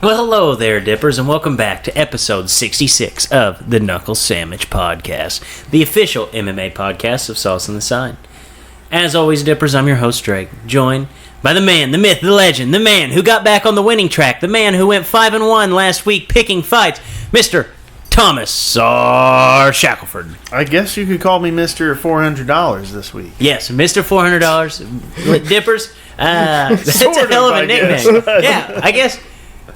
Well, hello there, Dippers, and welcome back to episode 66 of the Knuckle Sammich podcast, the official MMA podcast of Sauce on the Side. As always, Dippers, I'm your host, Drake, joined by the man, the myth, the legend, the man who got back on the winning track, the man who went 5-1 last week picking fights, Mr. Thomas R. Shackelford. I guess you could call me Mr. $400 this week. Yes, Mr. $400. Dippers, that's a hell of a nickname. Yeah, I guess...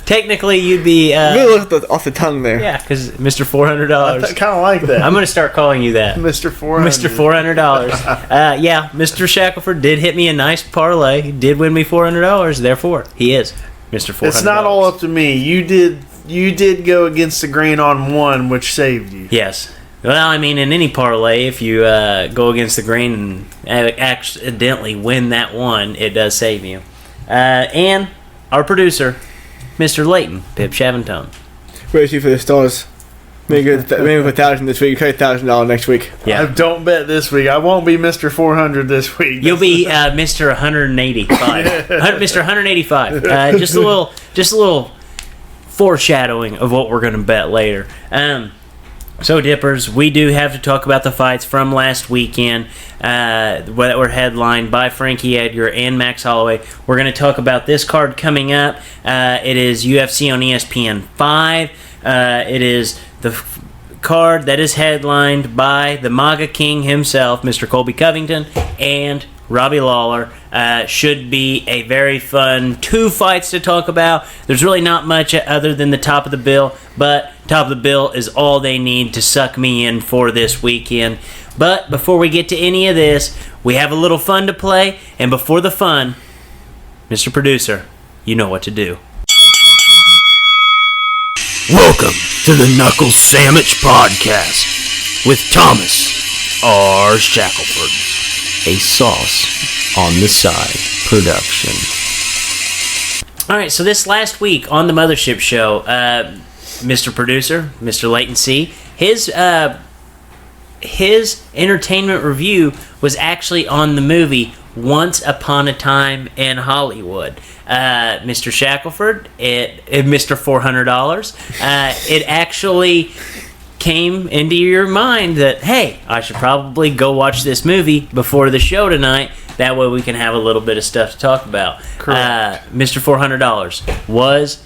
Technically, you'd be... off the tongue there. Yeah, because Mr. $400. I kind of like that. I'm going to start calling you that. Mr. $400. Mr. $400. Yeah, Mr. Shackelford did hit me a nice parlay. He did win me $400. Therefore, he is Mr. $400. It's not all up to me. You did go against the grain on one, which saved you. Yes. Well, I mean, in any parlay, if you go against the grain and accidentally win that one, it does save you. And our producer... Mr. Layton, Pip Shaventone. Where's you for the stars? Maybe with $1,000 this week, $1,000 next week. Yeah. Don't bet this week. I won't be Mr. 400 this week. You'll be Mr. 185. Mr. 185. Just a little foreshadowing of what we're going to bet later. So, Dippers, we do have to talk about the fights from last weekend that were headlined by Frankie Edgar and Max Holloway. We're going to talk about this card coming up. It is UFC on ESPN 5. It is the card that is headlined by the MAGA King himself, Mr. Colby Covington, and Robbie Lawler. Should be a very fun two fights to talk about. There's really not much other than the top of the bill, but top of the bill is all they need to suck me in for this weekend. But before we get to any of this, we have a little fun to play, and before the fun, Mr. Producer, you know what to do. Welcome to the Knuckle Sammich podcast with Thomas R. Shackelford, a Sauce on the Side production. All right, so this last week on the Mothership Show, Mr. Producer, Mr. Layton C., his entertainment review was actually on the movie Once Upon a Time in Hollywood. Mr. Shackelford, Mr. $400, it actually came into your mind that, hey, I should probably go watch this movie before the show tonight. That way we can have a little bit of stuff to talk about. Mr. $400 was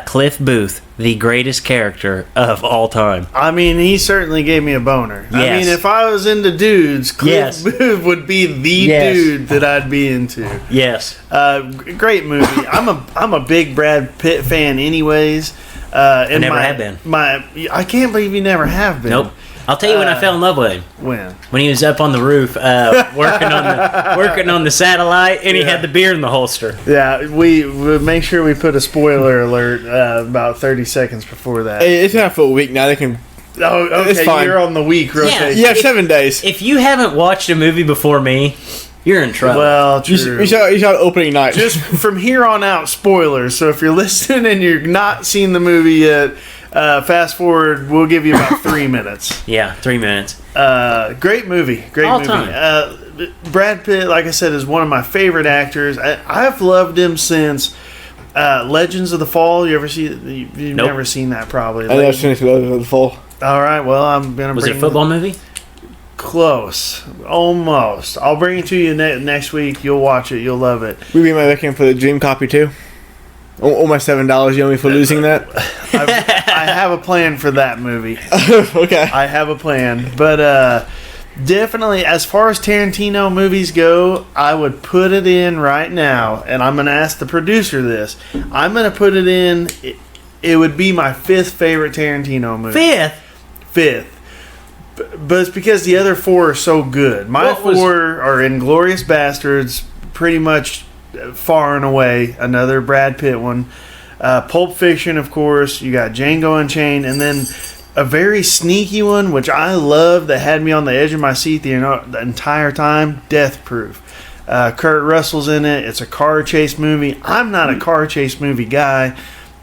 Cliff Booth, the greatest character of all time. I mean, he certainly gave me a boner. Yes. I mean, if I was into dudes, Cliff Booth would be the dude that I'd be into. Yes. Great movie. I'm a big Brad Pitt fan anyways. I never have been. I can't believe you never have been. Nope. I'll tell you when I fell in love with him. When he was up on the roof working on the satellite, and he had the beer in the holster. Yeah, we make sure we put a spoiler alert about 30 seconds before that. Hey, it's not for a week now. They can. Oh, okay. It's fine. You're on the week rotation. Yeah, 7 days. If you haven't watched a movie before me, you're in trouble. Well, true. You saw opening night. Just from here on out, spoilers. So if you're listening and you're not seen the movie yet, fast forward. We'll give you about 3 minutes. Yeah, 3 minutes. Great movie. All time. Brad Pitt, like I said, is one of my favorite actors. I've loved him since Legends of the Fall. You ever see? You've Nope. never seen that, probably. I never finished Legends of the Fall. All right. Well, I'm gonna. Was it a football movie? Close, almost. I'll bring it to you next week. You'll watch it. You'll love it. We be my looking for the dream copy too. Oh, my $7. You owe me for losing that. I have a plan for that movie. Okay. I have a plan, but definitely, as far as Tarantino movies go, I would put it in right now, and I'm going to ask the producer this. I'm going to put it in. It would be my 5th favorite Tarantino movie. 5th. But it's because the other 4 are so good. My 4 are Inglourious Bastards, pretty much far and away. Another Brad Pitt one. Pulp Fiction, of course. You got Django Unchained, and then a very sneaky one, which I love, that had me on the edge of my seat the entire time. Death Proof. Kurt Russell's in it. It's a car chase movie. I'm not a car chase movie guy.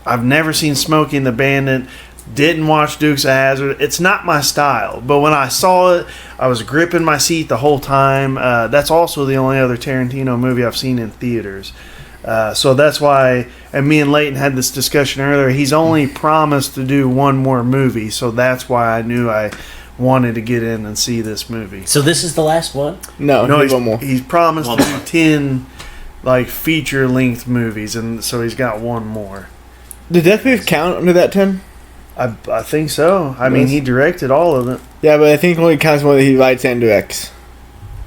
I've never seen Smokey and the Bandit. Didn't watch Dukes of Hazzard. It's not my style. But when I saw it, I was gripping my seat the whole time. That's also the only other Tarantino movie I've seen in theaters. So that's why, and me and Leighton had this discussion earlier, he's only promised to do one more movie, so that's why I knew I wanted to get in and see this movie. So this is the last one? No, No, he's one more. he's promised to do 10 like feature-length movies, and so he's got one more. Did Death Proof count under that 10? I think so. I mean, he directed all of it. Yeah, but I think it only counts one that he writes and directs.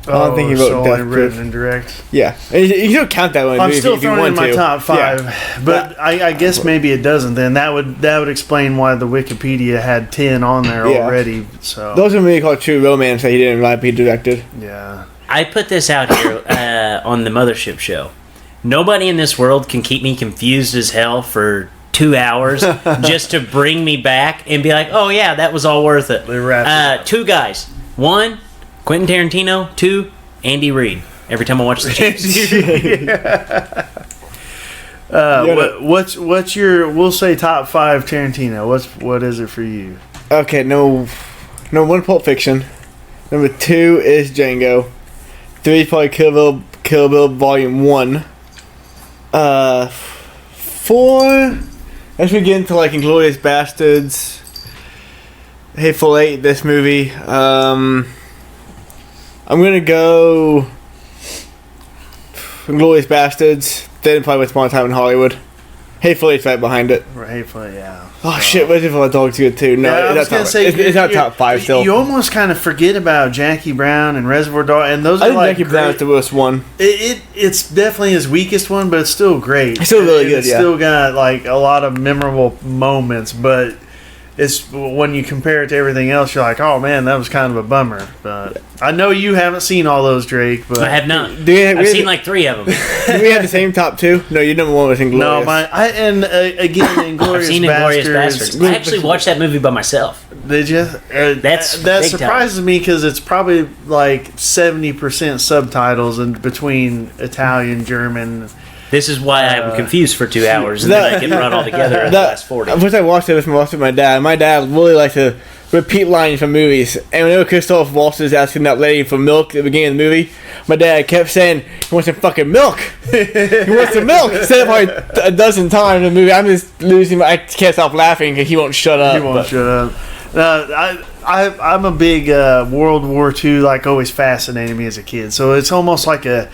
I don't think he wrote so Death only Proof. written and direct. Yeah, you don't count that one. I'm if still you throwing want in my to. top 5, Yeah. but I guess maybe it doesn't. Then that would explain why the Wikipedia had 10 on there Yeah. already. So Those are movie called True Romance that he didn't write, but he directed. yeah, I put this out here on the Mothership Show. Nobody in this world can keep me confused as hell for 2 hours just to bring me back and be like, oh yeah, that was all worth it. They wrapped it up. 2 guys. 1, Quentin Tarantino. 2, Andy Reid. Every time I watch the Chiefs. What's your? We'll say top 5 Tarantino. What is it for you? Okay, no, number 1, Pulp Fiction. Number 2 is Django. 3 is probably Kill Bill Volume 1. 4, as we get into like Inglourious Bastards, Hateful Eight, this movie. I'm gonna go Inglourious Bastards. Then probably Once Upon a Time in Hollywood. Hateful Eight's right behind it. Hateful, yeah. Oh shit! Reservoir Dogs good too. No, Yeah, I was that's gonna not. say It's not top 5 still. You almost kind of forget about Jackie Brown and Reservoir Dogs, and those I are think like Jackie Brown is the worst one. It's definitely his weakest one, but it's still great. It's still really And good, It's yeah. still got like a lot of memorable moments, but it's when you compare it to everything else, you're like, oh man, that was kind of a bummer. But I know you haven't seen all those, Drake. But I have not. Do I've seen like 3 of them. Do we have the same top 2? No, your number 1 was Inglourious. no, again, I've Inglourious seen Inglourious Bastards. I actually watched that movie by myself. Did you? That's that big surprises me because it's probably like 70% subtitles and between Italian, German. This is why I'm confused for 2 hours and then I get brought all together in the last 40. Once I watched it with my dad. My dad really liked to repeat lines from movies. And whenever Christoph Waltz is asking that lady for milk at the beginning of the movie, my dad kept saying, he wants some fucking milk. He wants some milk. He said it probably a dozen times in the movie. I'm just losing I can't stop laughing because he won't shut up. He won't shut up. I'm a big World War II, like always fascinated me as a kid. So it's almost like a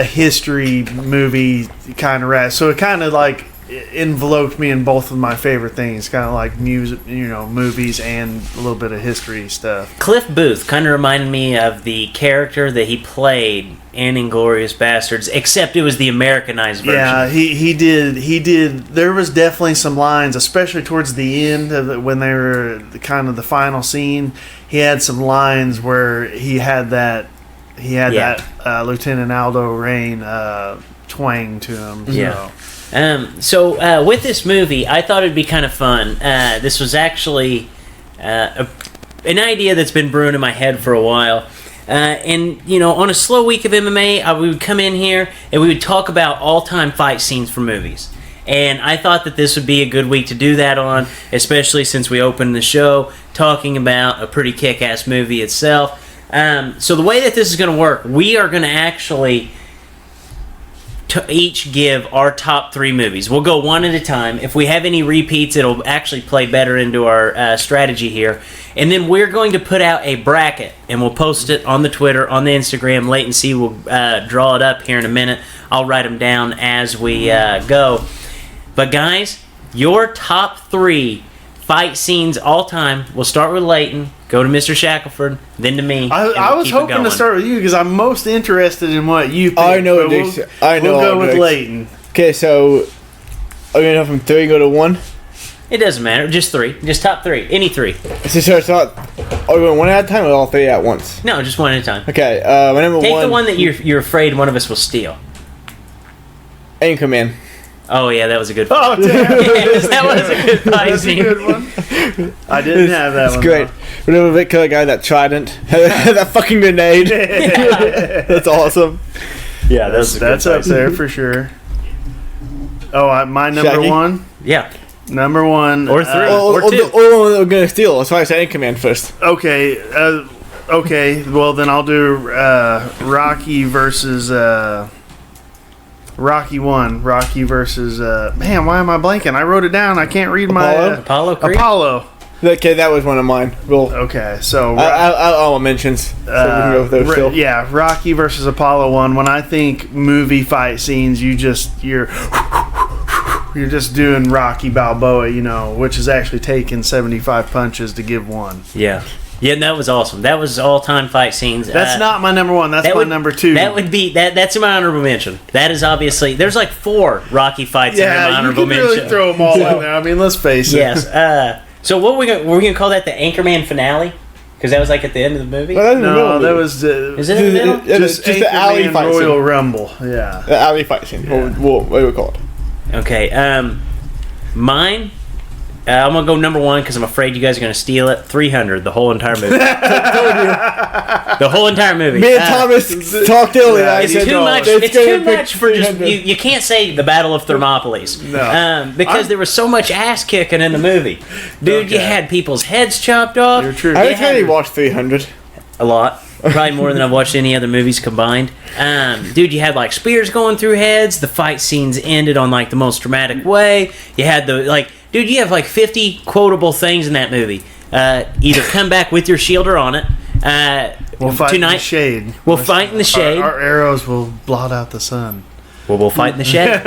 history movie kind of rat. So it kind of like enveloped me in both of my favorite things, kind of like music, movies and a little bit of history stuff. Cliff Booth kind of reminded me of the character that he played in Inglourious Bastards, except it was the Americanized version. Yeah, he did. There was definitely some lines, especially towards the end of it, when they were kind of the final scene. He had some lines where he had that Lieutenant Aldo Rain twang to him. Yeah. So with this movie, I thought it'd be kind of fun. This was actually an idea that's been brewing in my head for a while. And, on a slow week of MMA, we would come in here and we would talk about all-time fight scenes from movies. And I thought that this would be a good week to do that on, especially since we opened the show talking about a pretty kick-ass movie itself. So the way that this is going to work, we are going to actually each give our top 3 movies. We'll go one at a time. If we have any repeats, it'll actually play better into our strategy here. And then we're going to put out a bracket, and we'll post it on the Twitter, on the Instagram. Leighton C will draw it up here in a minute. I'll write them down as we go. But guys, your top 3 fight scenes all time. We'll start with Leighton, go to Mr. Shackelford, then to me. I was hoping to start with you because I'm most interested in what you pick. I know. We'll go with Leighton. Okay, so are we going to go from 3 go to 1? It doesn't matter. Just 3. Just top 3. Any 3. So it's not. Are we going 1 at a time or all 3 at once? No, just 1 at a time. Okay, my number Take 1. the one that you're afraid one of us will steal. Anchorman. Oh yeah, that was a good. Oh, damn. That was a good fight That's a scene. good one. I didn't have that one. It's great. Remember Vic Killer guy, that trident? That fucking grenade. That's awesome. Yeah, That's up there for sure. Oh, my number Shaggy? 1? Yeah. Number 1. Or 3. Or Or 2. we're going to steal. That's why I said Anchorman first. Okay. Okay. Well, then I'll do Rocky versus Rocky 1. Rocky versus man, why am I blanking? I wrote it down. I can't read my Apollo Creed? Apollo. Okay, that was one of mine. Well, Okay, so I'll mentions. So we can go with those still. yeah, Rocky versus Apollo 1. When I think movie fight scenes, you're just doing Rocky Balboa, which is actually taking 75 punches to give one. Yeah. Yeah, that was awesome. That was all-time fight scenes. That's not my number one. That's my number two. That would be that's in my honorable mention. That is obviously there's like 4 Rocky fights in my Yeah, you honorable can mention. really throw them all in there. I mean, let's face it. Yes. So what we're gonna call that the Anchorman finale? Because that was like at the end of the movie. Well, that's in the middle No, of that it. was Is it in the middle? Yeah, just the alley Anchorman fight Royal scene. Rumble. Yeah. The alley fight scene. Yeah. What do we call it? Okay. Mine. I'm gonna go number 1 because I'm afraid you guys are gonna steal it. 300, the whole entire movie. The whole entire movie. Me and Thomas talked earlier. yeah, I it's said, Too no, much. it's It's gonna too pick much for just 300. you can't say the Battle of Thermopylae. No. Because there was so much ass kicking in the movie, dude. You Okay. had people's heads chopped off. You're true. I You haven't really had watched 300. a lot, probably more than I've watched any other movies combined. Dude, you had like spears going through heads. The fight scenes ended on like the most dramatic way. You had dude, you have like 50 quotable things in that movie. Either come back with your shield or on it. We'll fight in the tonight. shade. We'll fight in the shade. Our arrows will blot out the sun. We'll fight in the shade.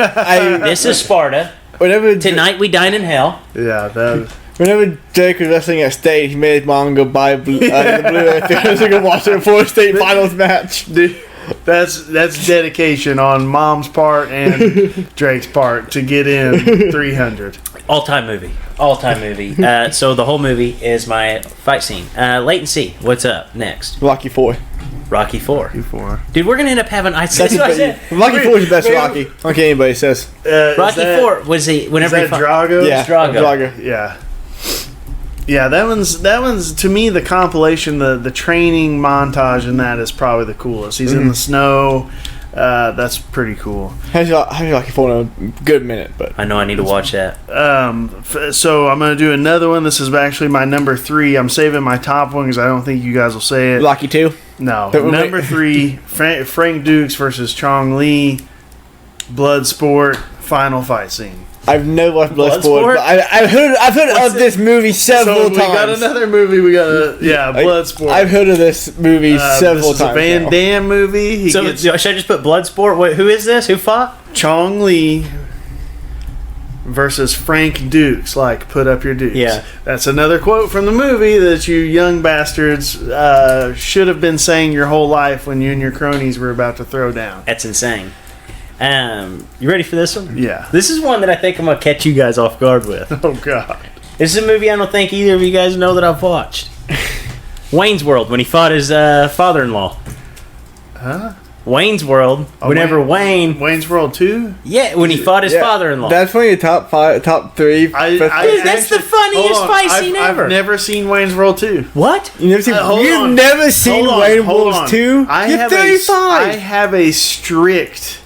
This is Sparta. Whenever Tonight we dine in hell. Yeah, that. Whenever Jake was wrestling at state, he made his mom go buy the Blu-ray theater so he could watch it before state finals match. Dude, that's dedication on Mom's part and Drake's part to get in 300. All-time movie. So the whole movie is my fight scene. Latency, what's up next? Rocky 4. Rocky 4. Before. Dude, we're gonna end up having. Rocky That's what I said. 4 is the best Rocky. Okay, anybody says. Rocky 4 was whenever Is he that fought. Drago? Yeah, Drago. Yeah. Yeah, that one's to me the compilation, the training montage in that is probably the coolest. He's in the snow. That's pretty cool. How's Rocky 4 in a good minute, but I know I need to watch that. So I'm gonna do another one. This is actually my number 3. I'm saving my top one because I don't think you guys will say it. Rocky 2. No, But number 3, Frank Dukes versus Chong Li, Bloodsport, final fight scene. I've never watched Bloodsport, Bloodsport? but I've heard of this movie several we times. got another movie. We got Bloodsport. I've heard of this movie several this is times. a Van now. Damme movie. He So gets should I just put Bloodsport? Who is this? Who fought? Chong Li versus Frank Dukes. Like, put up your dukes. Yeah. That's another quote from the movie that you young bastards should have been saying your whole life when you and your cronies were about to throw down. That's insane. You ready for this one? Yeah. This is one that I think I'm gonna catch you guys off guard with. Oh, God. This is a movie I don't think either of you guys know that I've watched. Wayne's World, when he fought his father-in-law. Huh? Wayne's World, whenever Wayne... Wayne's World 2? Yeah, when he fought his father-in-law. That's one of your top 3. Dude, that's the funniest hold on. fight scene ever. I've never seen Wayne's World 2. What? You've never seen, hold you've on. never seen Wayne Hold Wolves on. 2? You're I 35. have a strict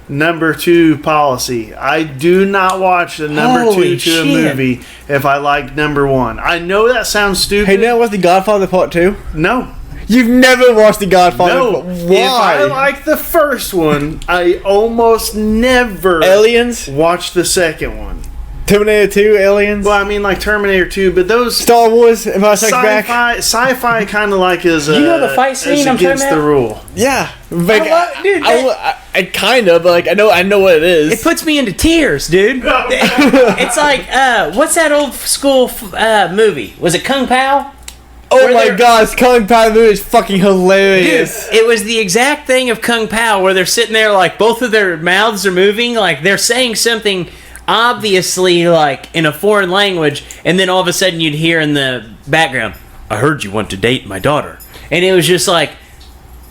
number 2 policy. I do not watch the number Holy 2 to a shit. movie if I like number 1. I know that sounds stupid. Hey, now what's The Godfather Part 2? No. You've never watched The Godfather No. Part If I Why? like the first one, I almost never Aliens? watch the second one. Terminator 2? Aliens? Well, I mean, like Terminator 2, but those Star Wars? Empire Strikes Back? sci-fi kind of like is You know the fight scene is I'm talking against the about? rule. Yeah. Like, Dude, I kind of, but like, I know what it is. it puts me into tears, dude. It's like, what's that old school movie? Was it Kung Pao? Oh Where my they're- god, Kung Pao movie is fucking Dude, hilarious. it was the exact thing of Kung Pao where they're sitting there like both of their mouths are moving, like they're saying something obviously like in a foreign language, and then all of a sudden you'd hear in the background, "I heard you want to date my daughter," and it was just like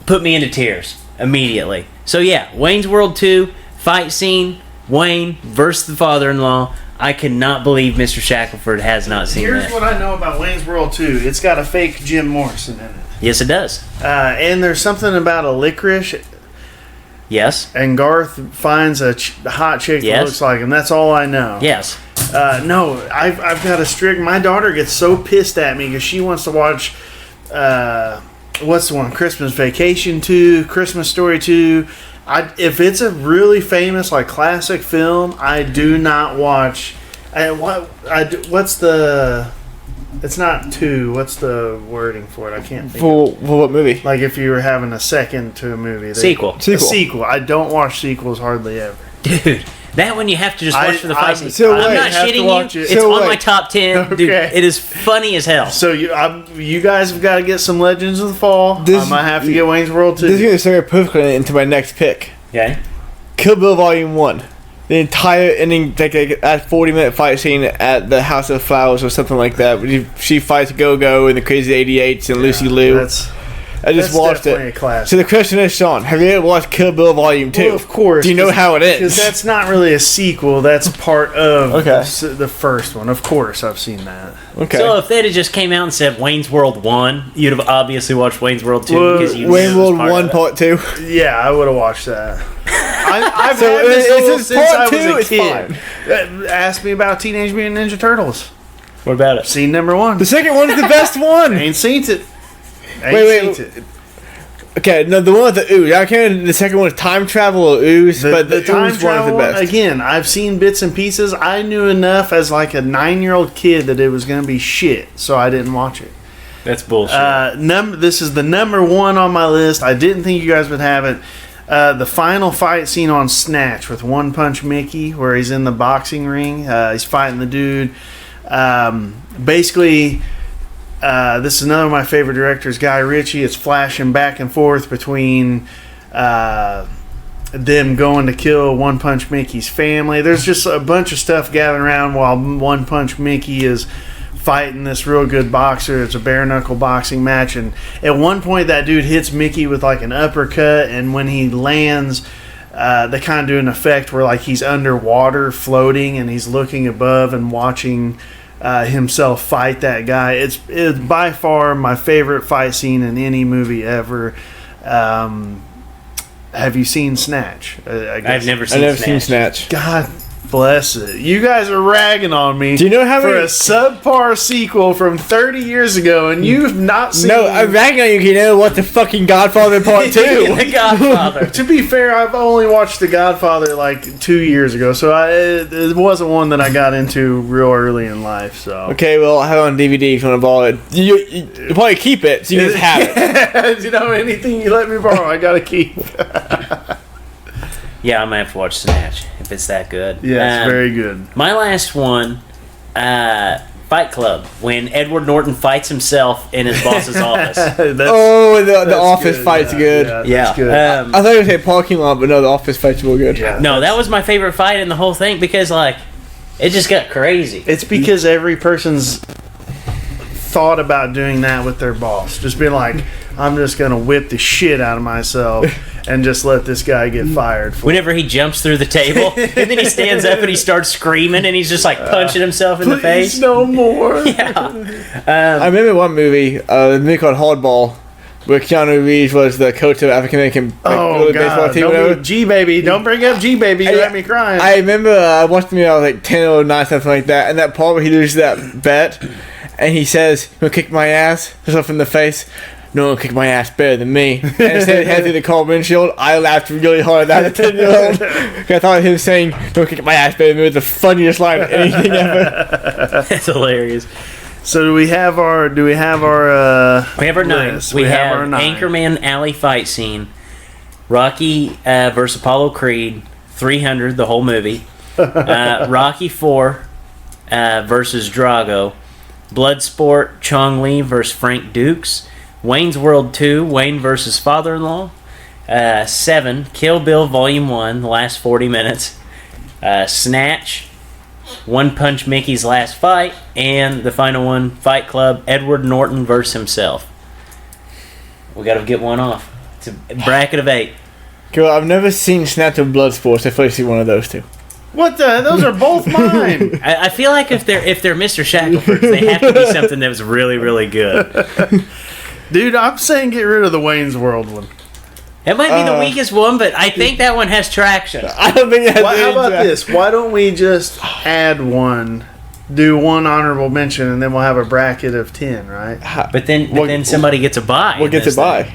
put me into tears immediately. So yeah, Wayne's World 2 fight scene, Wayne versus the father-in-law. I cannot believe Mr. Shackelford has not seen Here's that. what I know about Wayne's World 2. It's got a fake Jim Morrison in it. Yes, it does. And there's something about a licorice, Yes. and Garth finds a hot chick that Yes. looks like him. That's all I know. Yes. No, I've got a strict... My daughter gets so pissed at me because she wants to watch... what's the one? Christmas Vacation 2, Christmas Story 2, If it's a really famous, like, classic film, I do not watch. What's the? It's not 2. What's the wording for it? I can't think. For what movie? Like if you were having a second to a movie. Sequel. A sequel. I don't watch sequels hardly ever. Dude, that one you have to just watch for the fight scene. so I'm wait, not have to shitting watch you. it. It's So on my wait. top 10. Dude, Okay. it is funny as hell. So you guys have got to get some Legends of the Fall. I might have to get Wayne's World This is 2. going to segue perfectly into my next pick. Okay? Kill Bill Volume 1. The entire ending, like that 40-minute fight scene at the House of Flowers or something like that. Where she fights Go-Go and the Crazy 88s and Lucy Liu. I just watched definitely it. a classic. So the question is, Sean, have you ever watched Kill Bill Volume 2? Well, of course. Do you know how it Because ends? that's not really a sequel. That's part of Okay. the first one. Of course, I've seen that. Okay. So if they'd have just came out and said Wayne's World 1, you'd have obviously watched Wayne's World 2 Well, because you Wayne knew it was World part 1 of it. Part 2. Yeah, I would have watched that. I've So had this it's rule just since part I 2, was a it's kid. Ask me about Teenage Mutant Ninja Turtles. What about it? Scene number 1. The second one's the best one. Ain't seen it. Wait. Seen it. Okay, no, the one with the ooze. I can't remember the second one is time travel or ooze, but the time ooze one is the travel best. again. I've seen bits and pieces. I knew enough as like a 9-year-old kid that it was going to be shit, so I didn't watch it. That's bullshit. This is the number 1 on my list. I didn't think you guys would have it. The final fight scene on Snatch with One Punch Mickey, where he's in the boxing ring. He's fighting the dude. Basically, this is another of my favorite directors, Guy Ritchie. It's flashing back and forth between them going to kill One Punch Mickey's family. There's just a bunch of stuff gathering around while One Punch Mickey is fighting this real good boxer. It's a bare knuckle boxing match, and at one point that dude hits Mickey with like an uppercut, and when he lands, they kind of do an effect where like he's underwater floating and he's looking above and watching himself fight that guy. It's by far my favorite fight scene in any movie ever. Have you seen Snatch? I guess. I've never seen I've never Snatch. seen Snatch. God bless it. You guys are ragging on me. Do you know how for many? a subpar sequel from 30 years ago, and you've not seen. No, I'm ragging on you. You know what? The fucking Godfather Part 2. The Godfather. To be fair, I've only watched The Godfather like 2 years ago, so it wasn't one that I got into real early in life. So Okay, well, I have it on DVD if you want to borrow it. You probably keep it, so you just have it. you know, anything you let me borrow, I gotta keep. Yeah, I'm going to have to watch Snatch if it's that good. Yeah, it's very good. My last one, Fight Club, when Edward Norton fights himself in his boss's office. Oh, the That's Office good, fight's good. Yeah. That's good. I thought you were saying parking lot, but no, the Office fight's real good. Yeah. No, that was my favorite fight in the whole thing because, like, it just got crazy. It's because every person's thought about doing that with their boss. Just being like, I'm just going to whip the shit out of myself and just let this guy get fired. For Whenever he jumps through the table, and then he stands up and he starts screaming, and he's just, like, punching himself in the Please face. no more. I remember one movie, a movie called Hardball, where Keanu Reeves was the coach of African American Oh, God. Don't be G-Baby. Don't bring up G-Baby. You got me crying. I remember I watched the movie, I was like 10 or 9, something like that, and that part where he loses that bet, and he says, "You want to kick my ass?" Himself in the face. "No one will kick my ass better than me." And instead of head through the car windshield, I laughed really hard at that 10-year-old. I thought him saying, "No one will kick my ass better than me" was the funniest line of anything ever. That's hilarious. So do we have our We have our 9. list? We have our 9. Anchorman Alley fight scene, Rocky versus Apollo Creed, 300, the whole movie, Rocky 4 versus Drago, Bloodsport, Chong Li versus Frank Dukes, Wayne's World 2, Wayne versus Father-in-Law, 7, Kill Bill Volume 1, the last 40 minutes, Snatch, One Punch Mickey's Last Fight, and the final one, Fight Club, Edward Norton versus himself. We got to get one off. It's a bracket of 8. Girl, I've never seen Snatch or Bloodsport, so I probably see one of those two. What the? Those are both mine. I feel like if they're Mr. Shackelford, they have to be something that was really, really good. Dude, I'm saying get rid of the Wayne's World one. It might be the weakest one, but I think that one has traction. I don't think that's How about this? Why don't we just add one, do one honorable mention, and then we'll have a bracket of 10, right? But then somebody gets a bye. What gets it by?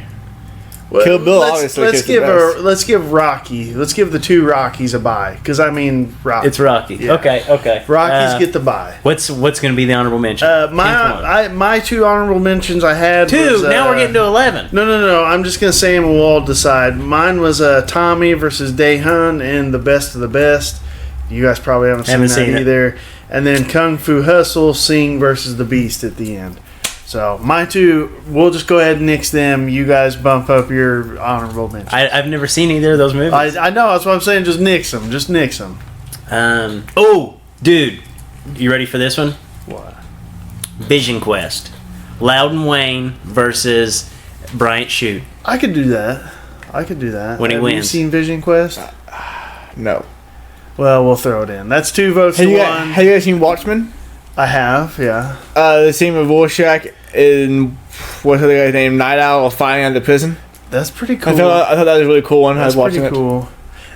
Kill Bill, obviously. Let's give Rocky. Let's give the two Rockies a bye. Because I mean, Rocky. It's Rocky. Yeah. Okay. Rockies get the bye. What's going to be the honorable mention? My two honorable mentions I had. Two. Now we're getting to 11. No. I'm just gonna say them. We'll all decide. Mine was Tommy versus Dae-hun in The Best of the Best. You guys probably haven't seen that either. And then Kung Fu Hustle, Sing versus the Beast at the end. So my two, we'll just go ahead and nix them. You guys bump up your honorable mentions. I've never seen either of those movies. I know, that's what I'm saying. Just nix them. Oh, dude, you ready for this one? What? Vision Quest, Loudon Wayne versus Bryant Shute. I could do that. When he wins. Have you seen Vision Quest? No. Well, we'll throw it in. That's 2 votes to 1. Have you guys seen Watchmen? I have, yeah. The scene with Rorschach in what's the other guy's name? Night Owl fighting at the prison. That's pretty cool. I thought that was a really cool one. That's I was watching pretty cool.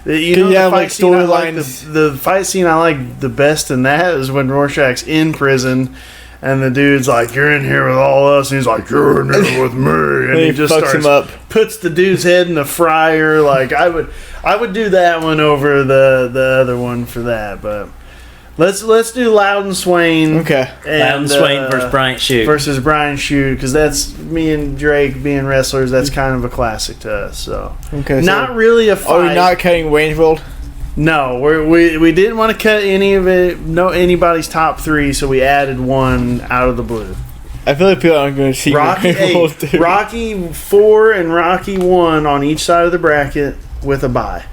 The fight scene I like the fight scene I like the best in that is when Rorschach's in prison, and the dude's like, "You're in here with all us," and he's like, "You're in here with me," and he just fucks him up. Puts the dude's head in the fryer. Like I would do that one over the other one for that, but. Let's do Loudon Swain. Okay. Loudon Swain versus Bryant Shute. Because that's me and Drake being wrestlers. That's kind of a classic to us. So okay, not really a fight. Are we not cutting Wayne's World? No, we didn't want to cut anybody's top 3, so we added one out of the blue. I feel like people aren't going to see Rocky 4 and Rocky 1 on each side of the bracket with a bye.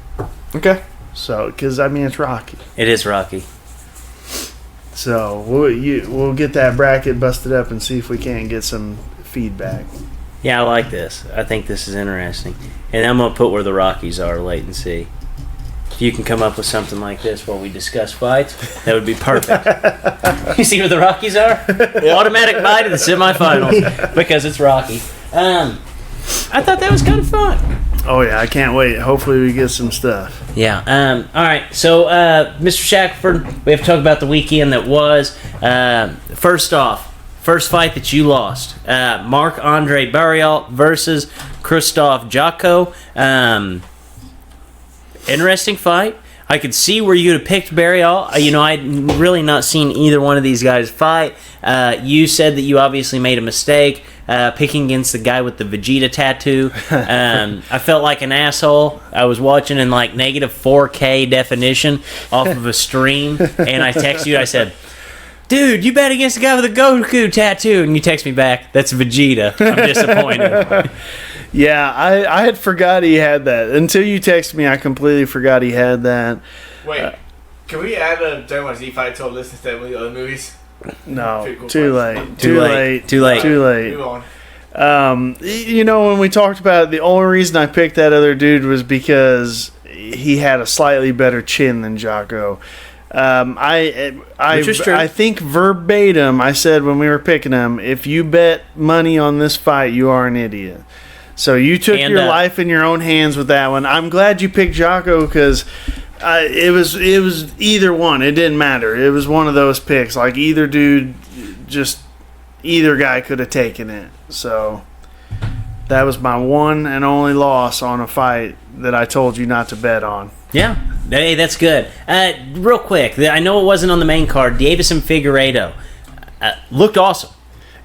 Okay. So, because I mean it's Rocky. It is Rocky. So we'll get that bracket busted up and see if we can't get some feedback. Yeah, I like this. I think this is interesting. And I'm going to put where the Rockies are, wait and see. If you can come up with something like this while we discuss fights, that would be perfect. You see where the Rockies are? Automatic bye to the semifinals because it's Rocky. I thought that was kind of fun. Oh, yeah, I can't wait. Hopefully we get some stuff. Yeah. All right. So, Mr. Shackford, we have to talk about the weekend that was. First off, first fight that you lost. Marc-Andre Barriault versus Krzysztof Jotko. Interesting fight. I could see where you would have picked Barriault. I'd really not seen either one of these guys fight. You said that you obviously made a mistake picking against the guy with the Vegeta tattoo. I felt like an asshole. I was watching in like negative 4K definition off of a stream, and I texted you. I said, "Dude, you bet against the guy with the Goku tattoo," and you text me back, "That's Vegeta. I'm disappointed." Yeah, I had forgot he had that. Until you texted me, I completely forgot he had that. Wait, can we add a Dragon Ball Z fight to our list instead of the other movies? No, Cool too fights. late. Move on. When we talked about it, the only reason I picked that other dude was because he had a slightly better chin than Jocko. Which is true. I think verbatim I said when we were picking him, if you bet money on this fight, you are an idiot. So you took your life in your own hands with that one. I'm glad you picked Jocko because it was either one. It didn't matter. It was one of those picks. Like either guy could have taken it. So that was my one and only loss on a fight that I told you not to bet on. Yeah. Hey, that's good. Real quick, I know it wasn't on the main card. Davison Figueiredo looked awesome.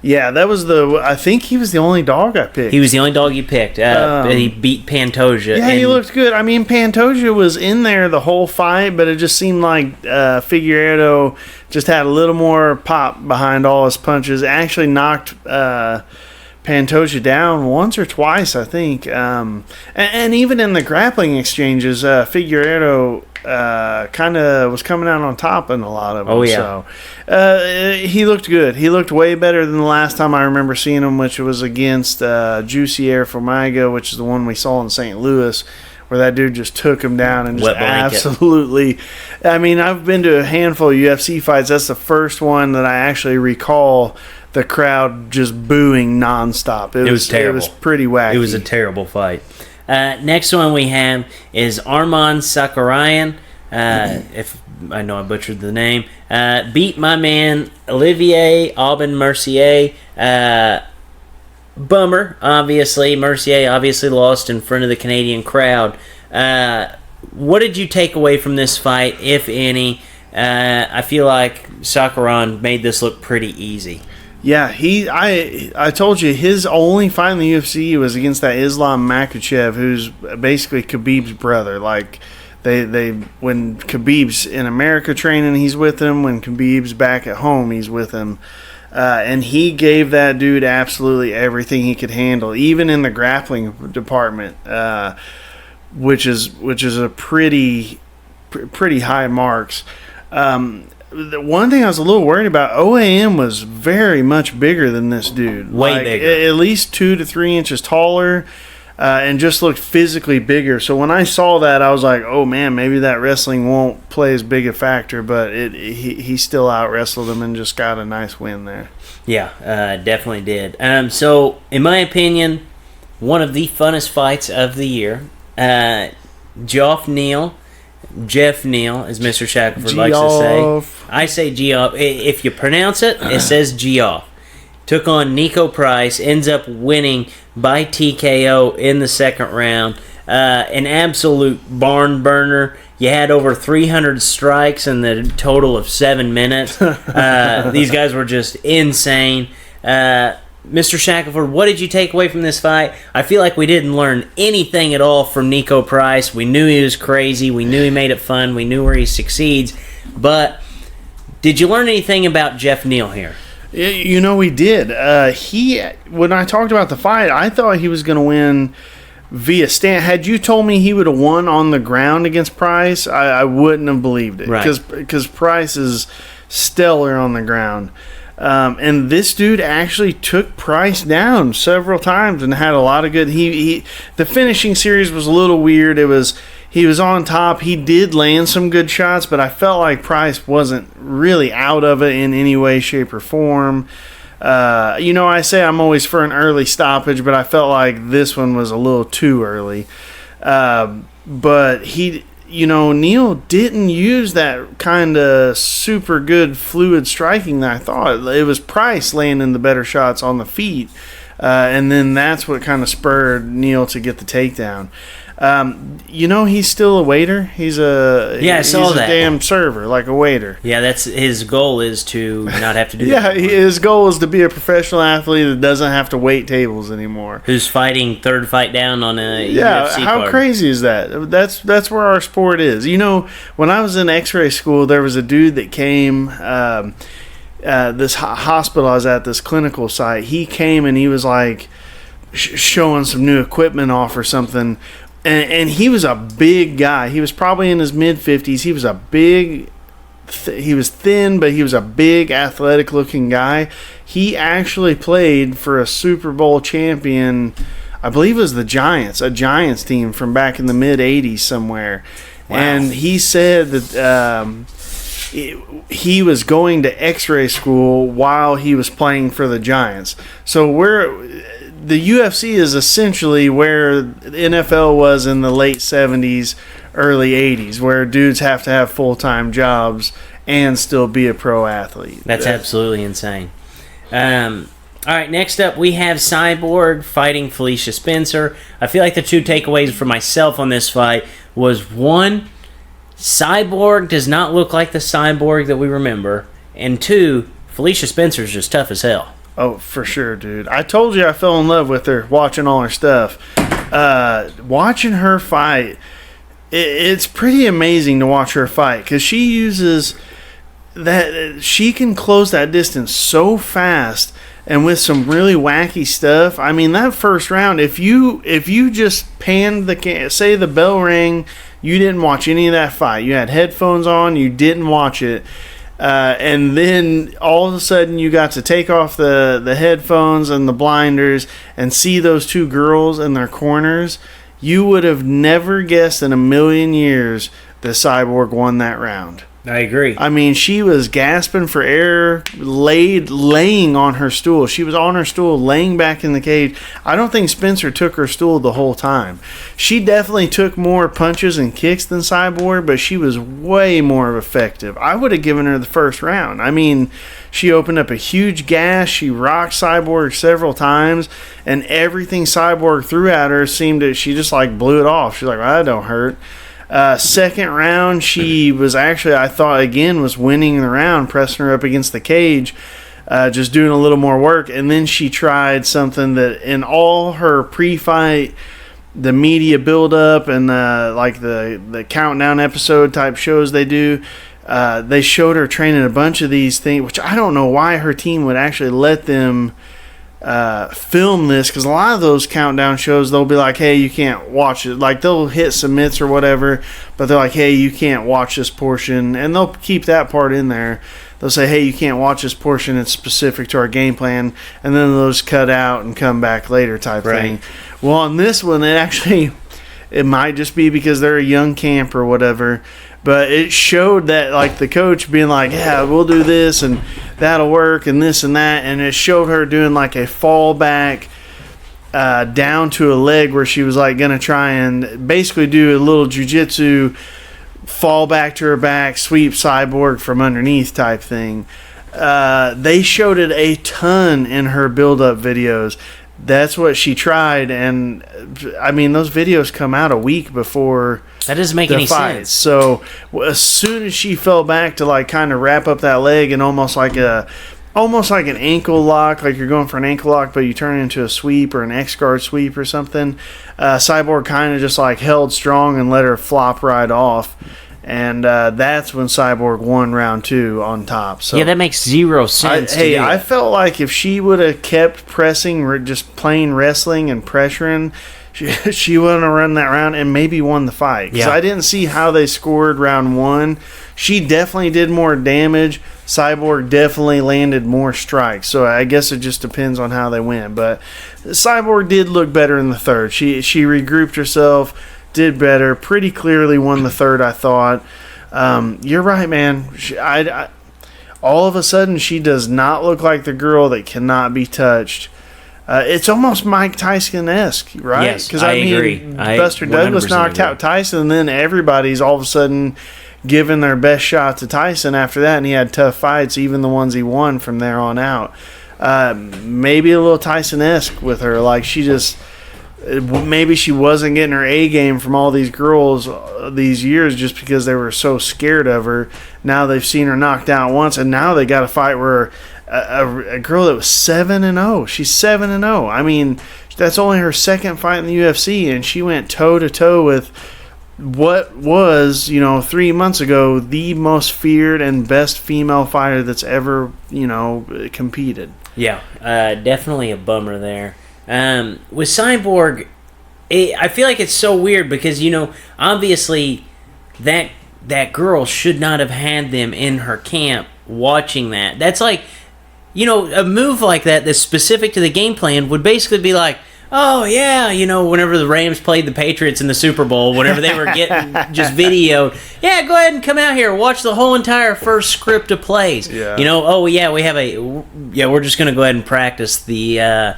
Yeah, that was I think he was the only dog I picked. He was the only dog you picked. He beat Pantoja. Yeah, he looked good. I mean, Pantoja was in there the whole fight, but it just seemed like Figueiredo just had a little more pop behind all his punches. Actually knocked Pantoja down once or twice, I think. And even in the grappling exchanges, Figueiredo kind of was coming out on top in a lot of them. Oh, yeah. So he looked good. He looked way better than the last time I remember seeing him, which was against Jussier Formiga, which is the one we saw in St. Louis, where that dude just took him down and just absolutely. I mean, I've been to a handful of UFC fights. That's the first one that I actually recall the crowd just booing nonstop. It was terrible. It was pretty wacky. It was a terrible fight. Next one we have is Arman Sakarayan. If I know I butchered the name, beat my man Olivier Aubin Mercier. bummer, obviously. Mercier obviously lost in front of the Canadian crowd. What did you take away from this fight, if any? I feel like Sakharin made this look pretty easy. Yeah, I told you his only fight in the UFC was against that Islam Makhachev, who's basically Khabib's brother. Like they when Khabib's in America training, he's with him. When Khabib's back at home, he's with him. And he gave that dude absolutely everything he could handle, even in the grappling department, which is a pretty high marks. The one thing I was a little worried about, OAM was very much bigger than this dude. Way bigger. At least 2 to 3 inches taller, and just looked physically bigger. So when I saw that, I was like, oh man, maybe that wrestling won't play as big a factor, but he still out-wrestled him and just got a nice win there. Yeah, definitely did. So, in my opinion, one of the funnest fights of the year. Jeff Neal, as Mr. Shackelford likes to say. I say Geoff. If you pronounce it, it says Geoff. Took on Nico Price, ends up winning by TKO in the second round. An absolute barn burner. You had over 300 strikes in the total of 7 minutes. These guys were just insane. Mr. Shackelford, what did you take away from this fight? I feel like we didn't learn anything at all from Nico Price. We knew he was crazy. We knew he made it fun. We knew where he succeeds. But did you learn anything about Jeff Neal here? You know, we did. When I talked about the fight, I thought he was going to win via stand. Had you told me he would have won on the ground against Price, I wouldn't have believed it. Right. Because Price is stellar on the ground. And this dude actually took Price down several times and had a lot of good. The finishing series was a little weird. He was on top. He did land some good shots, but I felt like Price wasn't really out of it in any way, shape, or form. I say I'm always for an early stoppage, but I felt like this one was a little too early. But Neal didn't use that kind of super good fluid striking that I thought. It was Price landing the better shots on the feet, and then that's what kind of spurred Neal to get the takedown. He's still a waiter. He's a damn server, like a waiter. Yeah, that's his goal is to not have to do that. Yeah, his goal is to be a professional athlete that doesn't have to wait tables anymore. Who's fighting third fight down on a UFC how card. crazy is that? That's where our sport is. When I was in X-ray school, there was a dude that came. This hospital I was at, this clinical site. He came and he was like showing some new equipment off or something. And he was a big guy. He was probably in his mid-50s. He was he was thin, but he was a big, athletic-looking guy. He actually played for a Super Bowl champion, I believe it was the Giants, a Giants team from back in the mid-'80s somewhere. Wow. And he said that he was going to X-ray school while he was playing for the Giants. So the UFC is essentially where the NFL was in the late 70s, early 80s, where dudes have to have full-time jobs and still be a pro athlete. That's absolutely insane. All right, next up we have Cyborg fighting Felicia Spencer. I feel like the two takeaways for myself on this fight was, one, Cyborg does not look like the Cyborg that we remember, and two, Felicia Spencer is just tough as hell. Oh, for sure, dude. I told you I fell in love with her watching all her stuff. Watching her fight, it's pretty amazing to watch her fight because she uses that. She can close that distance so fast and with some really wacky stuff. I mean, that first round, if you just panned say the bell rang, you didn't watch any of that fight. You had headphones on, you didn't watch it. And then all of a sudden you got to take off the headphones and the blinders and see those two girls in their corners. You would have never guessed in a million years that Cyborg won that round. I agree. I mean, she was gasping for air, laying on her stool. She was on her stool, laying back in the cage. I don't think Spencer took her stool the whole time. She definitely took more punches and kicks than Cyborg, but she was way more effective. I would have given her the first round. I mean, she opened up a huge gash. She rocked Cyborg several times, and everything Cyborg threw at her seemed to, she just like blew it off. She's like, well, that don't hurt. Second round, she was actually, I thought, again, was winning the round, pressing her up against the cage, just doing a little more work. And then she tried something that in all her pre-fight, the media build-up and like the countdown episode type shows they do, they showed her training a bunch of these things, which I don't know why her team would actually let them film this, because a lot of those countdown shows, they'll be like, hey, you can't watch it. Like, they'll hit some myths or whatever, but they're like, hey, you can't watch this portion, and they'll keep that part in there. They'll say, hey, you can't watch this portion, it's specific to our game plan, and then those cut out and come back later type thing. Well, on this one, it might just be because they're a young camp or whatever, but it showed that, like, the coach being like, yeah, we'll do this and that'll work and this and that, and it showed her doing like a fallback down to a leg where she was like going to try and basically do a little jiu-jitsu fall back to her back, sweep Cyborg from underneath type thing. They showed it a ton in her build-up videos. That's what she tried, and I mean, those videos come out a week before that doesn't make any sense. So as soon as she fell back to like kind of wrap up that leg and almost like an ankle lock, like you're going for an ankle lock, but you turn it into a sweep or an X-guard sweep or something, Cyborg kind of just like held strong and let her flop right off. And that's when Cyborg won round 2 on top. So yeah, that makes zero sense. I felt like if she would have kept pressing, just plain wrestling and pressuring, she wouldn't have run that round and maybe won the fight. Because I didn't see how they scored round 1. She definitely did more damage. Cyborg definitely landed more strikes. So I guess it just depends on how they went. But Cyborg did look better in the third. She regrouped herself, did better, pretty clearly won the third, I thought. You're right, man. All of a sudden, she does not look like the girl that cannot be touched. It's almost Mike Tyson-esque, right? Yes, I agree. Buster Douglas knocked out Tyson, and then everybody's all of a sudden giving their best shot to Tyson after that, and he had tough fights, even the ones he won from there on out. Maybe a little Tyson-esque with her, like she just... Maybe she wasn't getting her A game from all these girls these years just because they were so scared of her. Now they've seen her knocked out once, and now they got to fight where a girl that was 7-0. She's 7-0. I mean, that's only her second fight in the UFC, and she went toe-to-toe with what was, 3 months ago, the most feared and best female fighter that's ever, competed. Yeah, definitely a bummer there. With Cyborg, I feel like it's so weird because, obviously that girl should not have had them in her camp watching that. That's like, a move like that that's specific to the game plan would basically be like, oh, yeah, whenever the Rams played the Patriots in the Super Bowl, whenever they were getting just video, yeah, go ahead and come out here, watch the whole entire first script of plays. Yeah. We're just going to go ahead and practice the...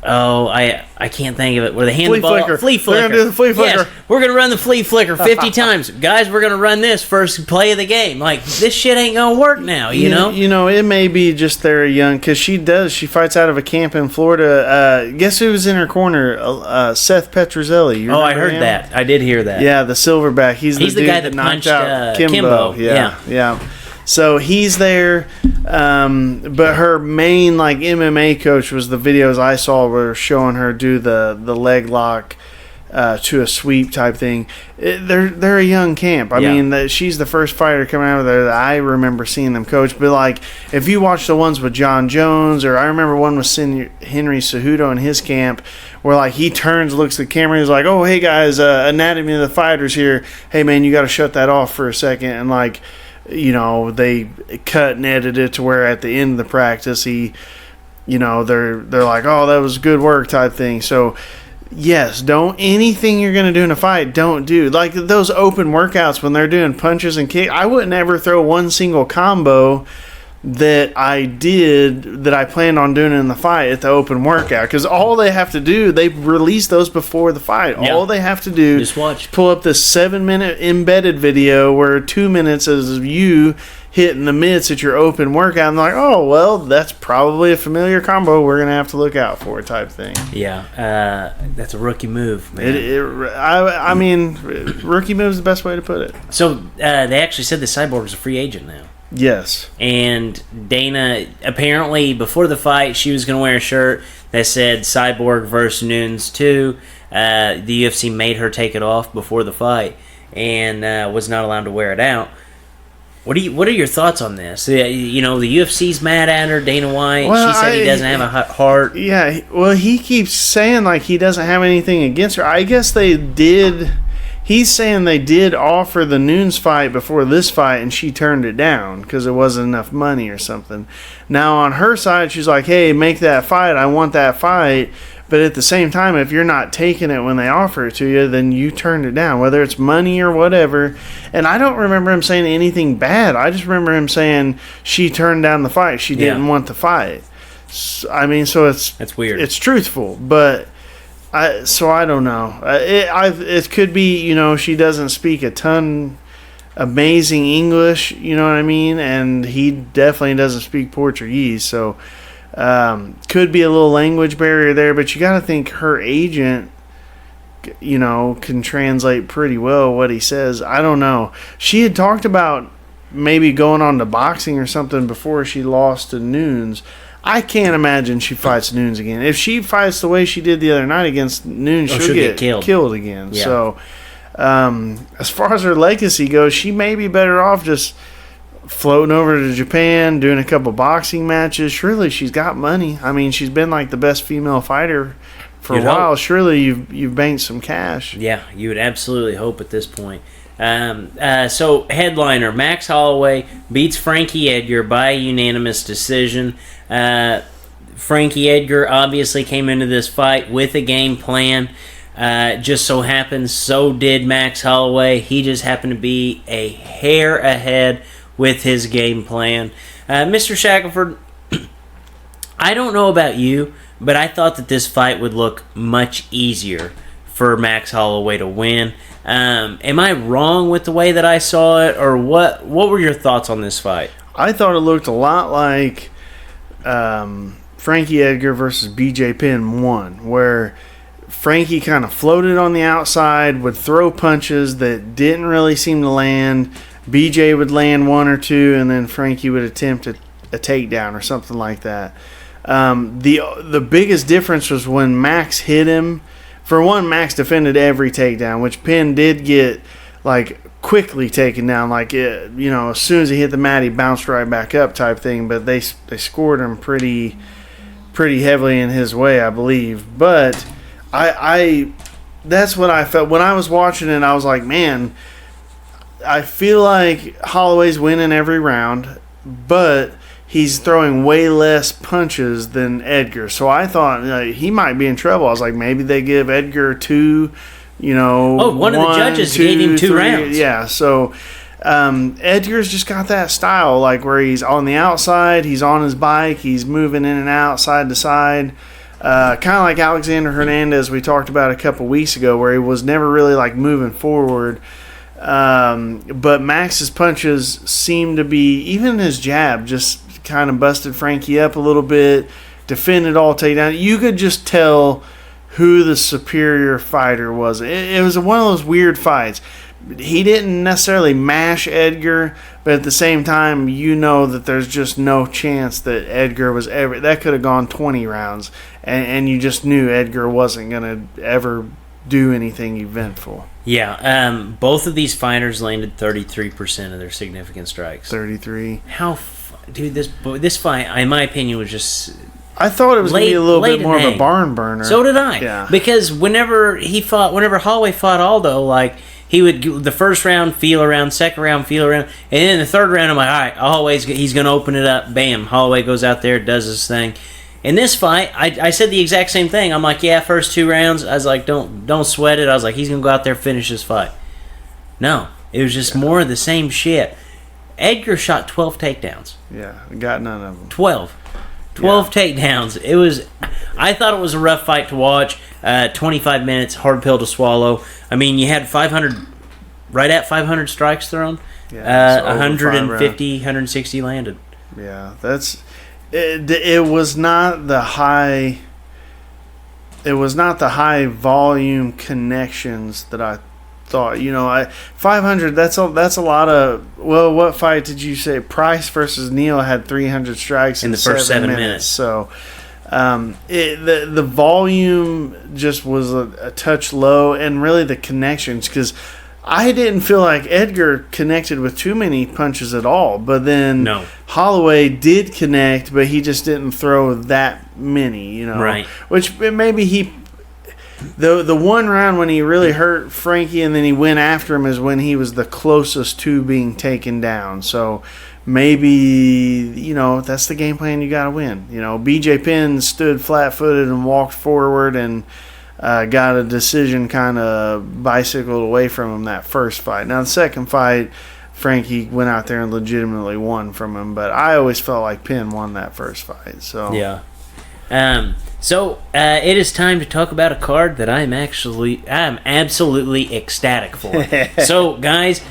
I can't think of it. Where they hand the ball, flea flicker. We're gonna do the flea flicker. Yes, we're gonna run the flea flicker 50 times, guys. We're gonna run this first play of the game. Like, this shit ain't gonna work now. You know. It may be just they're young because she fights out of a camp in Florida. Guess who's in her corner? Seth Petrozelli. I heard that. I did hear that. Yeah, the silverback. He's the guy that knocked punched out Kimbo. Yeah. So he's there, but her main MMA coach was the videos I saw were showing her do the leg lock to a sweep type thing. They're a young camp. I mean, she's the first fighter coming out of there that I remember seeing them coach. But if you watch the ones with John Jones, or I remember one with Henry Cejudo in his camp, where he turns, looks at the camera, he's like, "Oh, hey guys, anatomy of the fighters here. Hey man, you got to shut that off for a second." And they cut and edit it to where at the end of the practice, they're like, "Oh, that was good work," type thing. So Yes, don't anything you're gonna do in a fight. Don't do like those open workouts when they're doing punches and kicks. I wouldn't ever throw one single combo that I planned on doing in the fight at the open workout, because all they have to do, they release those before the fight. Yeah. All they have to do Just watch. pull up this 7-minute embedded video where 2 minutes is you hitting the mitts at your open workout. And like, oh well, that's probably a familiar combo we're gonna have to look out for, type thing. Yeah, that's a rookie move, man. I mean, rookie move is the best way to put it. So they actually said the Cyborg is a free agent now. Yes. And Dana, apparently before the fight, she was going to wear a shirt that said Cyborg versus Nunes 2. The UFC made her take it off before the fight and was not allowed to wear it out. What are your thoughts on this? You know, the UFC's mad at her, Dana White. Well, she said he doesn't have a heart. Yeah, well, he keeps saying like he doesn't have anything against her. I guess they did. He's saying they did offer the Nunes fight before this fight, and she turned it down because there wasn't enough money or something. Now, on her side, she's like, hey, make that fight. I want that fight. But at the same time, if you're not taking it when they offer it to you, then you turned it down, whether it's money or whatever. And I don't remember him saying anything bad. I just remember him saying she turned down the fight. She didn't want the fight. So, I mean, so That's weird. It's truthful, but... I don't know. It could be, you know, she doesn't speak a ton amazing English, you know what I mean? And he definitely doesn't speak Portuguese, so could be a little language barrier there, but you got to think her agent, you know, can translate pretty well what he says. I don't know. She had talked about maybe going on to boxing or something before she lost to Nunes. I can't imagine she fights Nunes again. If she fights the way she did the other night against Nunes, she'll get killed again. Yeah. So, as far as her legacy goes, she may be better off just floating over to Japan, doing a couple boxing matches. Surely she's got money. I mean, she's been like the best female fighter for a while. Hope. Surely you've banked some cash. Yeah, you would absolutely hope at this point. So, headliner, Max Holloway beats Frankie Edgar by unanimous decision. Frankie Edgar obviously came into this fight with a game plan. Just so happens, so did Max Holloway. He just happened to be a hair ahead with his game plan. Mr. Shackelford, I don't know about you, but I thought that this fight would look much easier for Max Holloway to win. Am I wrong with the way that I saw it, or what were your thoughts on this fight? I thought it looked a lot like Frankie Edgar versus BJ Penn 1, where Frankie kind of floated on the outside, would throw punches that didn't really seem to land. BJ would land one or two, and then Frankie would attempt a takedown or something like that. The biggest difference was when Max hit him. For one, Max defended every takedown, which Penn did get like quickly taken down. Like it, you know, as soon as he hit the mat, he bounced right back up, type thing. But they scored him pretty heavily in his way, I believe. But I that's what I felt when I was watching it. I was like, man, I feel like Holloway's winning every round, but he's throwing way less punches than Edgar. So I thought he might be in trouble. I was like, maybe they give Edgar two, you know. Oh, one of the judges gave him 2 rounds. Yeah, so Edgar's just got that style, like where he's on the outside, he's on his bike, he's moving in and out, side to side. Kind of like Alexander Hernandez we talked about a couple weeks ago, where he was never really like moving forward. But Max's punches seem to be, even his jab, just kind of busted Frankie up a little bit, defended all takedown. You could just tell who the superior fighter was. It was one of those weird fights. He didn't necessarily mash Edgar, but at the same time, you know that there's just no chance that Edgar was ever... That could have gone 20 rounds, and you just knew Edgar wasn't going to ever do anything eventful. Yeah, both of these fighters landed 33% of their significant strikes. 33. Dude, this fight, in my opinion, was just... I thought it was going to be a little bit more of a barn burner. So did I. Yeah. Because whenever Holloway fought Aldo, like, he would, the first round, feel around, second round, feel around, and then the third round, I'm like, all right, he's going to open it up. Bam, Holloway goes out there, does his thing. In this fight, I said the exact same thing. I'm like, yeah, first 2 rounds, I was like, don't sweat it. I was like, he's going to go out there and finish this fight. No, it was just more of the same shit. Edgar shot 12 takedowns. Yeah, got none of them. 12 takedowns. I thought it was a rough fight to watch. 25 minutes, hard pill to swallow. I mean, you had 500, right at 500 strikes thrown. Yeah, 150, 160 landed. Yeah, that's it. It was not the high. It was not the high volume connections that I thought. 500. That's a lot of. Well, what fight did you say? Price versus Neal had 300 strikes in the first 7 minutes. So, the volume just was a touch low, and really the connections, because I didn't feel like Edgar connected with too many punches at all. But then Holloway did connect, but he just didn't throw that many. Right. Which maybe the one round when he really hurt Frankie and then he went after him is when he was the closest to being taken down. So maybe, that's the game plan you got to win. BJ Penn stood flat-footed and walked forward and got a decision kind of bicycled away from him that first fight. Now, the second fight, Frankie went out there and legitimately won from him, but I always felt like Penn won that first fight. So yeah. So it is time to talk about a card that I'm absolutely ecstatic for. So, guys,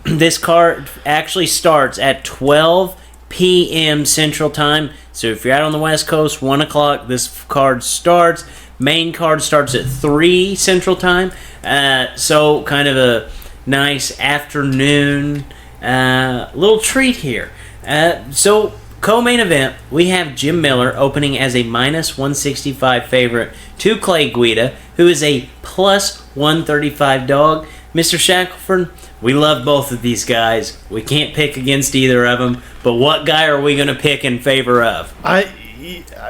this card actually starts at 12 p.m. Central Time. So if you're out on the West Coast, 1 o'clock, this card starts. Main card starts at 3 Central Time. So kind of a nice afternoon little treat here. So co-main event, we have Jim Miller opening as a minus 165 favorite to Clay Guida, who is a plus 135 dog. Mr. Shackelford, we love both of these guys. We can't pick against either of them, but what guy are we going to pick in favor of?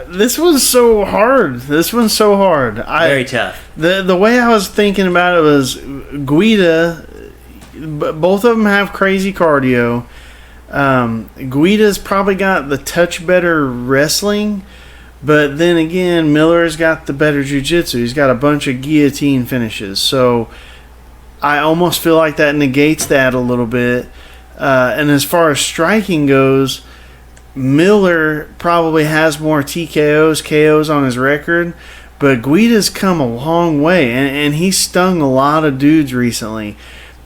This one's so hard. Very tough. The way I was thinking about it was Guida. Both of them have crazy cardio. Guida's probably got the touch better wrestling, but then again, Miller's got the better jiu-jitsu. He's got a bunch of guillotine finishes. So I almost feel like that negates that a little bit. And as far as striking goes, Miller probably has more TKOs, KOs on his record, but Guida's come a long way, and he stung a lot of dudes recently.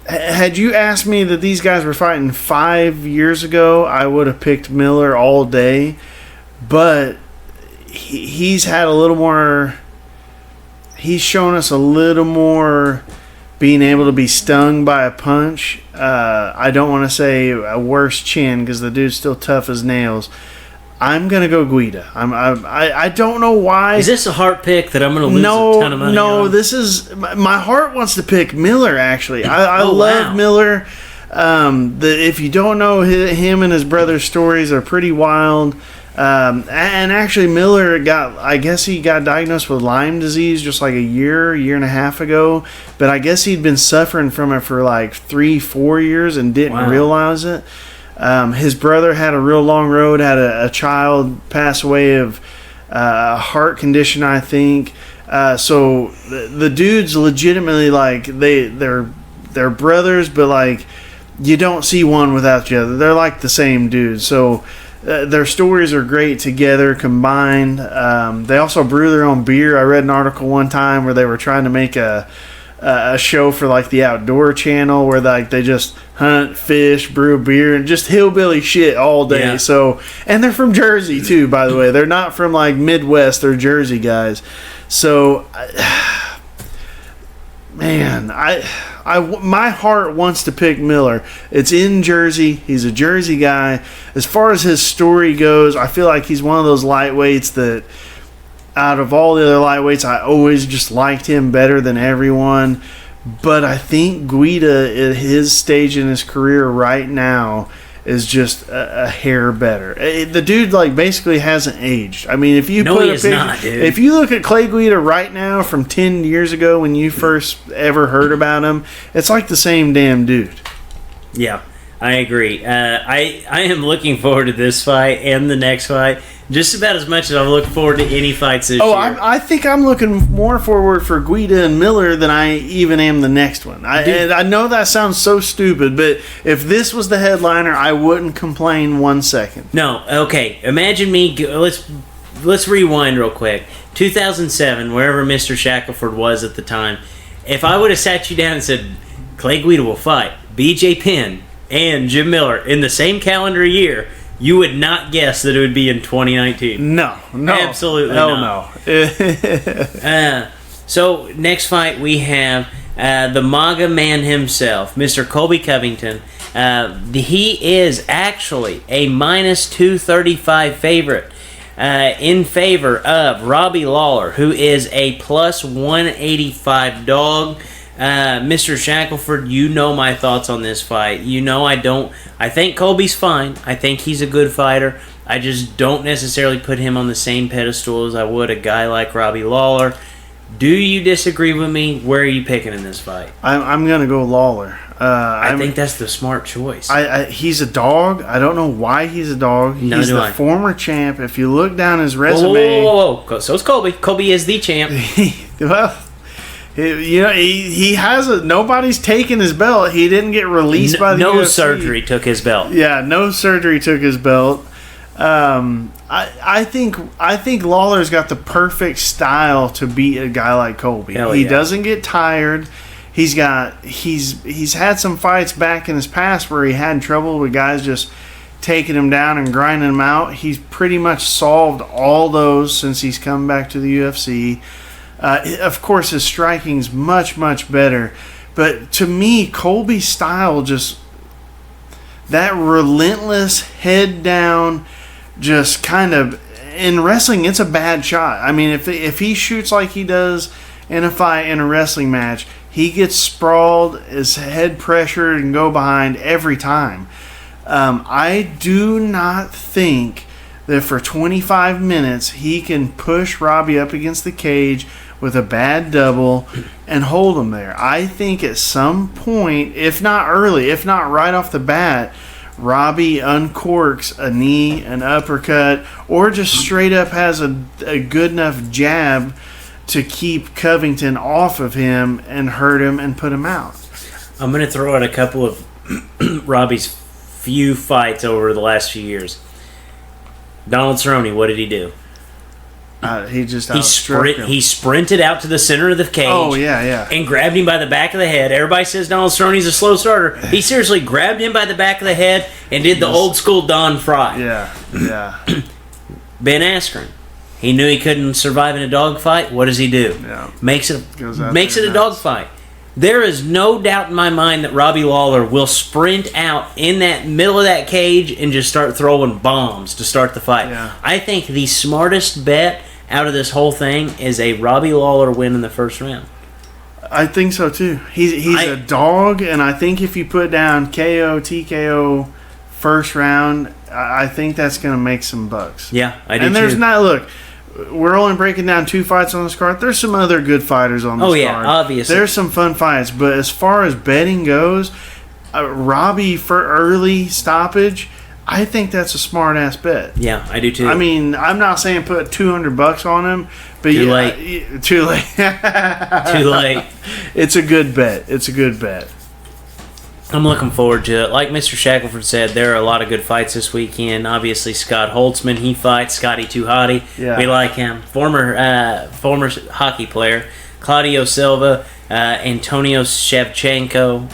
Had you asked me that these guys were fighting 5 years ago, I would have picked Miller all day, but he's had a little more. He's shown us a little more being able to be stung by a punch. I don't want to say a worse chin because the dude's still tough as nails. I'm gonna go Guida. I don't know why. Is this a heart pick that I'm gonna lose a ton of money on? No, this is my heart wants to pick Miller. Actually, I love Miller. If you don't know, him and his brother's stories are pretty wild. And actually, Miller I guess he got diagnosed with Lyme disease just like a year and a half ago. But I guess he'd been suffering from it for like 3-4 years and didn't realize it. His brother had a real long road, had a child pass away of a heart condition, I think. So the dudes legitimately, like, they're brothers, but like you don't see one without the other. They're like the same dude. So their stories are great together, combined. They also brew their own beer. I read an article one time where they were trying to make a show for like the Outdoor Channel where like they just hunt, fish, brew beer, and just hillbilly shit all day. Yeah. So, and they're from Jersey too, by the way. They're not from like Midwest. They're Jersey guys. So, man, my heart wants to pick Miller. It's in Jersey. He's a Jersey guy. As far as his story goes, I feel like he's one of those lightweights that, out of all the other lightweights, I always just liked him better than everyone. But I think Guida, at his stage in his career right now, is just a hair better. The dude like basically hasn't aged. I mean, if you if you look at Clay Guida right now from 10 years ago when you first ever heard about him, it's like the same damn dude. Yeah, I agree. I am looking forward to this fight and the next fight. Just about as much as I'm looking forward to any fights this year. I think I'm looking more forward for Guida and Miller than I even am the next one. And I know that sounds so stupid, but if this was the headliner, I wouldn't complain 1 second. No, okay. Imagine me. Let's rewind real quick. 2007, wherever Mr. Shackelford was at the time. If I would have sat you down and said, Clay Guida will fight B.J. Penn and Jim Miller in the same calendar year, you would not guess that it would be in 2019. No. Absolutely not. No. So, next fight we have the MAGA man himself, Mr. Colby Covington. He is actually a minus 235 favorite in favor of Robbie Lawler, who is a plus 185 dog. Mr. Shackelford, you know my thoughts on this fight. You know I think Colby's fine. I think he's a good fighter. I just don't necessarily put him on the same pedestal as I would a guy like Robbie Lawler. Do you disagree with me? Where are you picking in this fight? I'm going to go Lawler. I think that's the smart choice. He's a dog. I don't know why he's a dog. Neither He's do the I. former champ. If you look down his resume... Whoa. So is Colby. Colby is the champ. Well... he has nobody's taken his belt. He didn't get released by the UFC. No surgery took his belt. Yeah, no surgery took his belt. I think Lawler's got the perfect style to beat a guy like Colby. He doesn't get tired. He's had some fights back in his past where he had trouble with guys just taking him down and grinding him out. He's pretty much solved all those since he's come back to the UFC. Of course, his striking's much, much better. But to me, Colby's style just... that relentless, head down, just kind of... in wrestling, it's a bad shot. I mean, if he shoots like he does in a fight, in a wrestling match, he gets sprawled, his head pressured, and go behind every time. I do not think that for 25 minutes he can push Robbie up against the cage with a bad double and hold him there. I think at some point, if not early, if not right off the bat, Robbie uncorks a knee, an uppercut, or just straight up has a good enough jab to keep Covington off of him and hurt him and put him out. I'm going to throw out a couple of Robbie's few fights over the last few years. Donald Cerrone, what did he do? He just outstruck him. He sprinted out to the center of the cage. Oh, yeah. And grabbed him by the back of the head. Everybody says Donald Cerrone's a slow starter. He seriously grabbed him by the back of the head and did the old school Don Fry. Yeah. Ben Askren. He knew he couldn't survive in a dogfight. What does he do? Yeah. Makes it a dogfight. There is no doubt in my mind that Robbie Lawler will sprint out in that middle of that cage and just start throwing bombs to start the fight. Yeah. I think the smartest bet out of this whole thing is a Robbie Lawler win in the first round. I think so too. He's a dog, and I think if you put down KO, TKO first round, I think that's going to make some bucks. Yeah, I do and there's too. not, look, we're only breaking down 2 fights on this card. There's some other good fighters on this card. Oh, yeah, obviously. There's some fun fights, but as far as betting goes, Robbie for early stoppage, I think that's a smart-ass bet. Yeah, I do too. I mean, I'm not saying put $200 on him, but Too late. Too late. Too late. It's a good bet. I'm looking forward to it. Like Mr. Shackelford said, there are a lot of good fights this weekend. Obviously, Scott Holtzman, he fights Scotty Too Hottie. Yeah. We like him. Former hockey player. Claudio Silva, Antonio Shevchenko.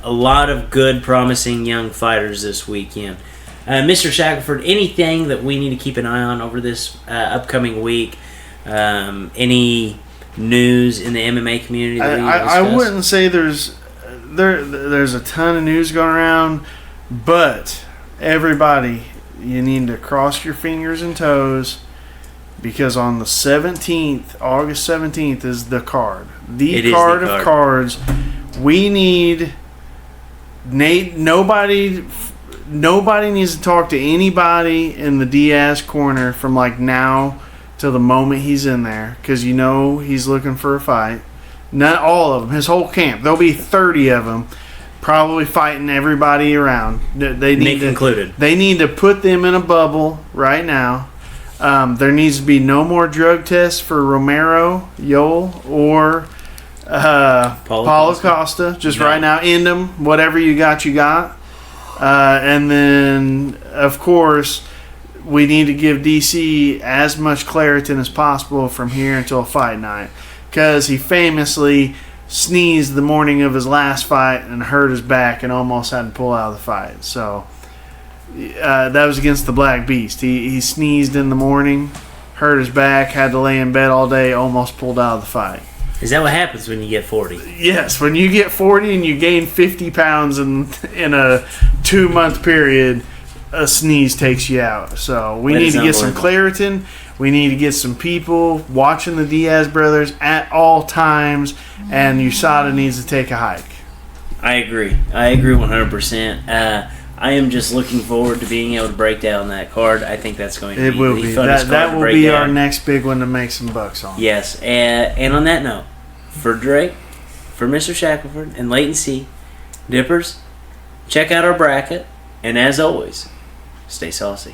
A lot of good, promising young fighters this weekend. Mr. Shackelford, anything that we need to keep an eye on over this upcoming week? Any news in the MMA community that we need to discuss? I wouldn't say there's a ton of news going around, but everybody, you need to cross your fingers and toes, because on the 17th, August 17th, is the card. The card of cards. We need nobody needs to talk to anybody in the Diaz corner from like now till the moment he's in there, because you know he's looking for a fight. Not all of them. His whole camp. There'll be 30 of them, probably fighting everybody around. They need Nick included. They need to put them in a bubble right now. There needs to be no more drug tests for Romero, Yoel, or Paulo Costa. Just right now, end them. Whatever you got, you got. And then, of course, we need to give DC as much Claritin as possible from here until fight night. Because he famously sneezed the morning of his last fight and hurt his back and almost had to pull out of the fight. So that was against the Black Beast. He sneezed in the morning, hurt his back, had to lay in bed all day, almost pulled out of the fight. Is that what happens when you get 40? Yes, when you get 40 and you gain 50 pounds in a 2-month period, a sneeze takes you out. So we need to get some Claritin. We need to get some people watching the Diaz brothers at all times, and USADA needs to take a hike. I agree 100%. I am just looking forward to being able to break down that card. I think that's going to be the funnest that card to will break be down. our next big one to make some bucks on. Yes, and on that note, for Drake, for Mr. Shackelford, and Leighton C, Dippers, check out our bracket, and as always, stay saucy.